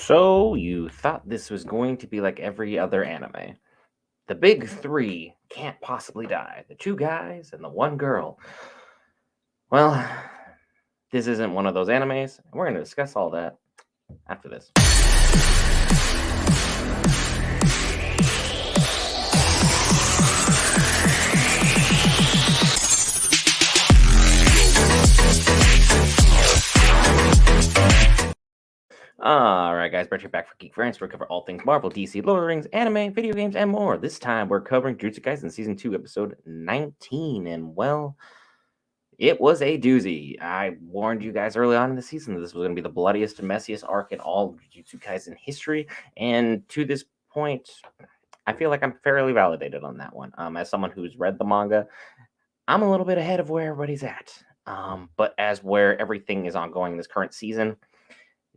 So you thought this was going to be like every other anime. The big three can't possibly die. The two guys and the one girl. Well, this isn't one of those animes, and we're going to discuss all that after this. Alright, guys, Brett here back for Geek Friends. We cover all things Marvel, DC, Lord of the Rings, anime, video games, and more. This time we're covering JuJutsu Kaisen Season 2, Episode 19. And well, it was a doozy. I warned you guys early on in the season that this was going to be the bloodiest and messiest arc in all of JuJutsu Kaisen history. And to this point, I feel like I'm fairly validated on that one. As someone who's read the manga, I'm a little bit ahead of where everybody's at. But as where everything is ongoing in this current season,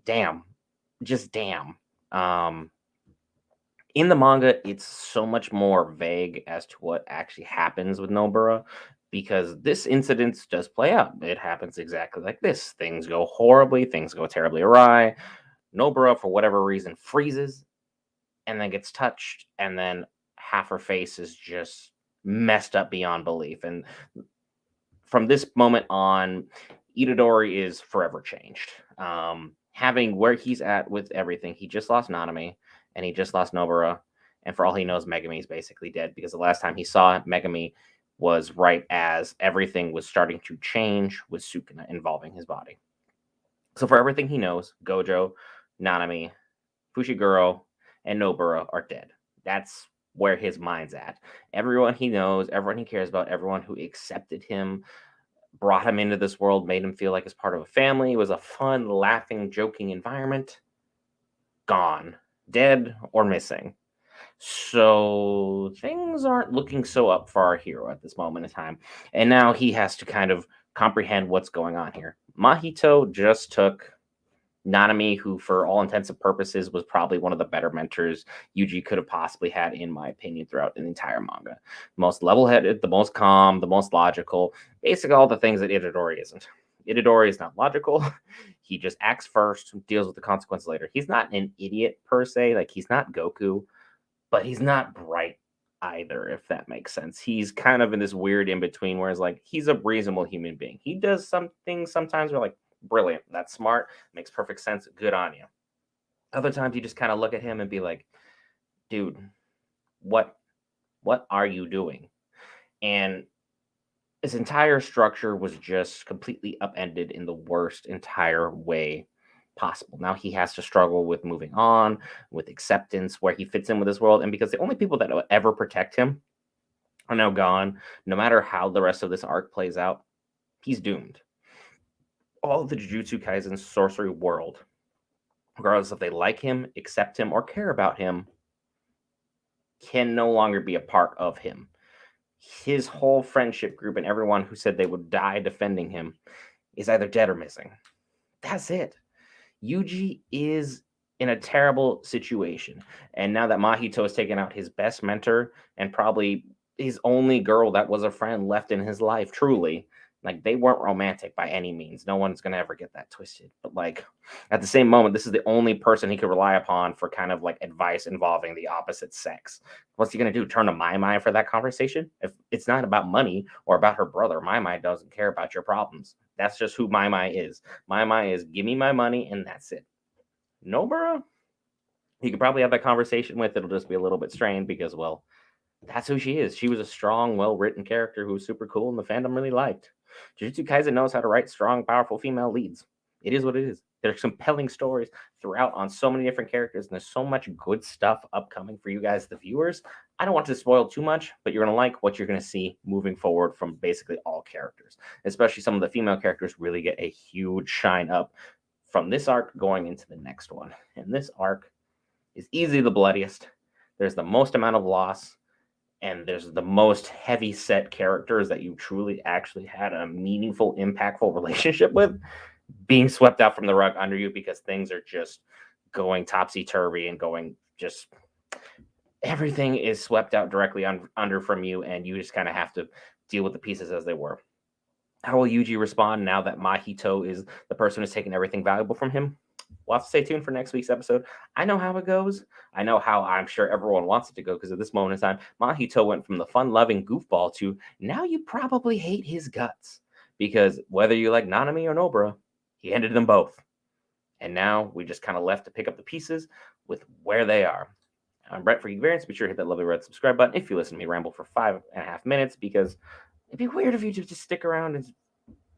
damn, just damn. Um, in the manga, it's so much more vague as to what actually happens with Nobara because this incident does play out. It happens exactly like this. Things go horribly, things go terribly awry. Nobara, for whatever reason, freezes and then gets touched, and then half her face is just messed up beyond belief. And from this moment on, Itadori is forever changed. Having where he's at with everything, he just lost Nanami and he just lost Nobara. And for all he knows, Megami is basically dead because the last time he saw Megami was right as everything was starting to change with Sukuna involving his body. So for everything he knows, Gojo, Nanami, Fushiguro, and Nobara are dead. That's where his mind's at. Everyone he knows, everyone he cares about, everyone who accepted him, brought him into this world, made him feel like he's part of a family. It was a fun, laughing, joking environment. Gone. Dead or missing. So things aren't looking so up for our hero at this moment in time. And now he has to kind of comprehend what's going on here. Mahito just took Nanami, who for all intents and purposes was probably one of the better mentors Yuji could have possibly had, in my opinion, throughout the entire manga. Most level-headed, the most calm, the most logical, basically all the things that Itadori isn't. Itadori is not logical. He just acts first, deals with the consequences later. He's not an idiot per se, like he's not Goku, but he's not bright either, if that makes sense. He's kind of in this weird in between where it's like he's a reasonable human being. He does some things sometimes where like, brilliant, that's smart, makes perfect sense, good on you. Other times you just kind of look at him and be like, dude, what are you doing? And his entire structure was just completely upended in the worst entire way possible. Now he has to struggle with moving on, with acceptance, where he fits in with this world. And because the only people that will ever protect him are now gone, no matter how the rest of this arc plays out, he's doomed. All of the Jujutsu Kaisen sorcery world, regardless if they like him, accept him, or care about him, can no longer be a part of him. His whole friendship group and everyone who said they would die defending him is either dead or missing. That's it. Yuji is in a terrible situation. And now that Mahito has taken out his best mentor and probably his only girl that was a friend left in his life, truly, like they weren't romantic by any means. No one's going to ever get that twisted. But like at the same moment, this is the only person he could rely upon for kind of like advice involving the opposite sex. What's he going to do? Turn to Mai Mai for that conversation? If it's not about money or about her brother, Mai Mai doesn't care about your problems. That's just who Mai Mai is. Mai Mai is give me my money and that's it. Nobara, you could probably have that conversation with. It'll just be a little bit strained because, well, that's who she is. She was a strong, well-written character who was super cool and the fandom really liked. Jujutsu Kaisen knows how to write strong, powerful female leads. It is what it is. There's compelling stories throughout on so many different characters, and there's so much good stuff upcoming for you guys, the viewers. I don't want to spoil too much, but you're going to like what you're going to see moving forward from basically all characters, especially some of the female characters really get a huge shine up from this arc going into the next one. And this arc is easily the bloodiest. There's the most amount of loss, and there's the most heavy set characters that you truly actually had a meaningful, impactful relationship with being swept out from the rug under you because things are just going topsy-turvy and going just everything is swept out directly under from you, and you just kind of have to deal with the pieces as they were. How will Yuji respond now that Mahito is the person who's taking everything valuable from him? we'll have to stay tuned for next week's episode. I know how it goes. I know how I'm sure everyone wants it to go, because at this moment in time, Mahito went from the fun-loving goofball to now you probably hate his guts. Because whether you like Nanami or Nobara, he ended them both. And now we just kind of left to pick up the pieces with where they are. I'm Brett for Geek Variants. Be sure to hit that lovely red subscribe button if you listen to me ramble for 5.5 minutes, because it'd be weird if you just stick around and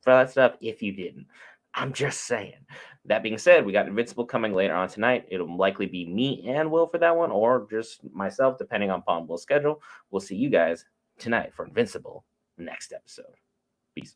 for that stuff if you didn't. I'm just saying. That being said, we got Invincible coming later on tonight. It'll likely be me and Will for that one, or just myself, depending on Will's schedule. We'll see you guys tonight for Invincible next episode. Peace.